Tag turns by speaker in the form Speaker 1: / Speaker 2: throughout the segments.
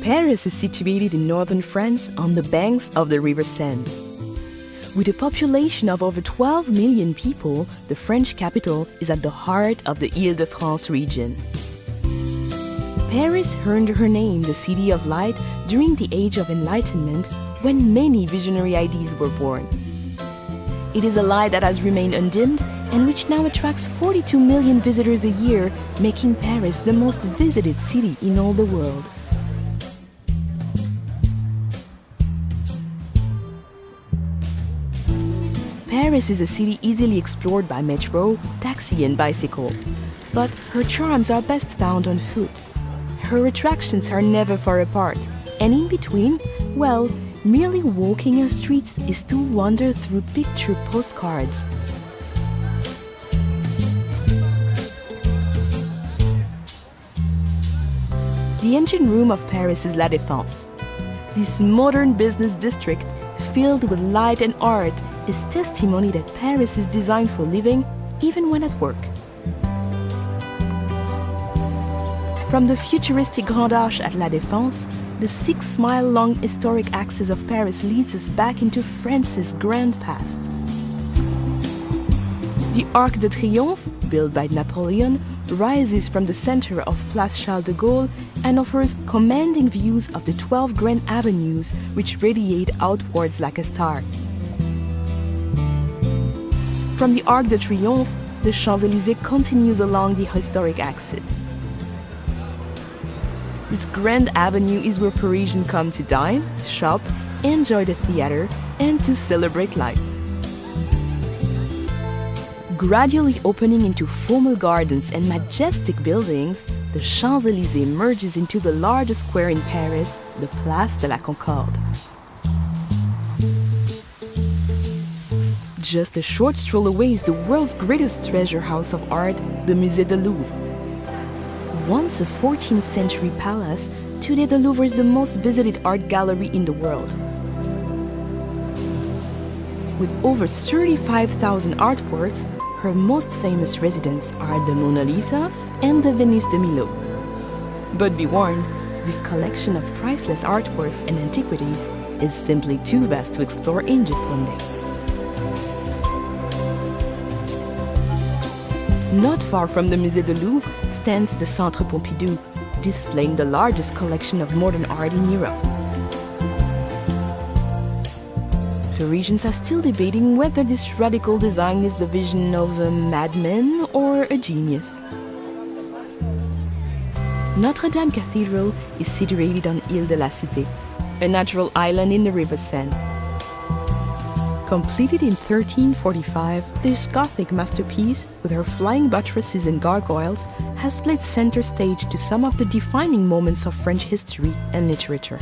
Speaker 1: Paris is situated in northern France on the banks of the River Seine. With a population of over 12 million people, the French capital is at the heart of the Île-de-France region. Paris earned her name the City of Light during the Age of Enlightenment, when many visionary ideas were born. It is a light that has remained undimmed and which now attracts 42 million visitors a year, making Paris the most visited city in all the world. Paris is a city easily explored by metro, taxi and bicycle. But her charms are best found on foot. Her attractions are never far apart, and in between, well, merely walking her streets is to wander through picture postcards. The engine room of Paris is La Défense. This modern business district, filled with light and art, is testimony that Paris is designed for living, even when at work. From the futuristic Grand Arche at La Défense, the 6-mile-long historic axis of Paris leads us back into France's grand past. The Arc de Triomphe, built by Napoleon, rises from the center of Place Charles de Gaulle and offers commanding views of the 12 grand avenues which radiate outwards like a star. From the Arc de Triomphe, the Champs-Élysées continues along the historic axis. This grand avenue is where Parisians come to dine, shop, enjoy the theater, and to celebrate life. Gradually opening into formal gardens and majestic buildings, the Champs-Élysées merges into the largest square in Paris, the Place de la Concorde. Just a short stroll away is the world's greatest treasure house of art, the Musée du Louvre. Once a 14th century palace, today the Louvre is the most visited art gallery in the world. With over 35,000 artworks, her most famous residents are the Mona Lisa and the Venus de Milo. But be warned, this collection of priceless artworks and antiquities is simply too vast to explore in just one day. Not far from the Musée du Louvre stands the Centre Pompidou, displaying the largest collection of modern art in Europe. Parisians are still debating whether this radical design is the vision of a madman or a genius. Notre Dame Cathedral is situated on Île de la Cité, a natural island in the River Seine. Completed in 1345, this Gothic masterpiece, with her flying buttresses and gargoyles, has played center stage to some of the defining moments of French history and literature.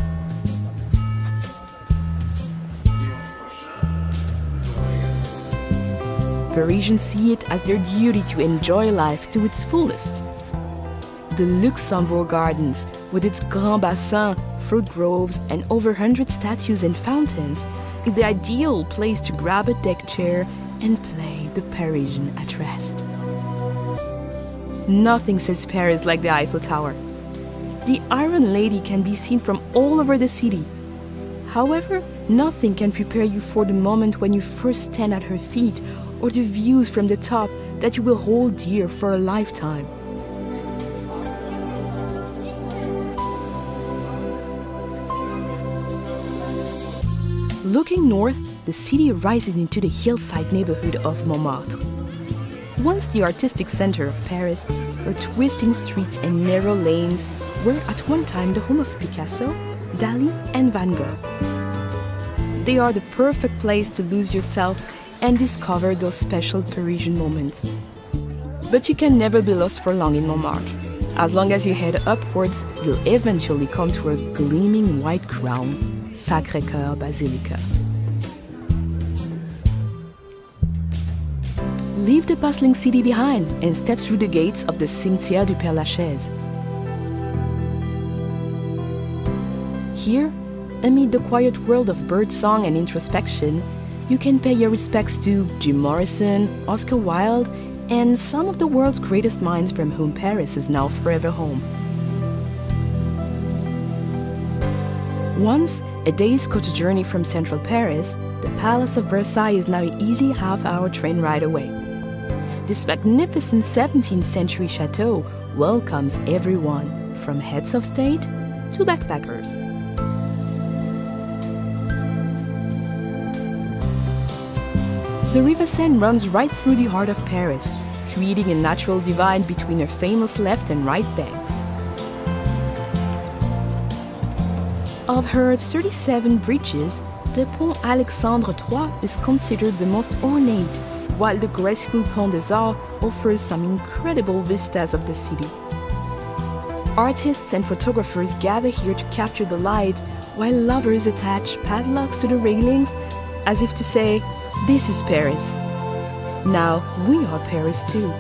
Speaker 1: Parisians see it as their duty to enjoy life to its fullest. The Luxembourg Gardens, with its Grand Bassin, fruit groves, and over 100 statues and fountains, is the ideal place to grab a deck chair and play the Parisian at rest. Nothing says Paris like the Eiffel Tower. The Iron Lady can be seen from all over the city. However, nothing can prepare you for the moment when you first stand at her feet, or the views from the top that you will hold dear for a lifetime. Looking north, the city rises into the hillside neighborhood of Montmartre. Once the artistic center of Paris, her twisting streets and narrow lanes were at one time the home of Picasso, Dali, and Van Gogh. They are the perfect place to lose yourself and discover those special Parisian moments. But you can never be lost for long in Montmartre. As long as you head upwards, you'll eventually come to a gleaming white crown, Sacré-Cœur Basilica. Leave the bustling city behind and step through the gates of the Cimetière du Père-Lachaise. Here, amid the quiet world of birdsong and introspection, you can pay your respects to Jim Morrison, Oscar Wilde, and some of the world's greatest minds from whom Paris is now forever home. Once a day's coach journey from central Paris, the Palace of Versailles is now an easy half-hour train ride away. This magnificent 17th century chateau welcomes everyone, from heads of state to backpackers. The River Seine runs right through the heart of Paris, creating a natural divide between her famous left and right banks. Of her 37 bridges, the Pont Alexandre III is considered the most ornate, while the graceful Pont des Arts offers some incredible vistas of the city. Artists and photographers gather here to capture the light, while lovers attach padlocks to the railings, as if to say, "This is Paris. Now we are Paris too."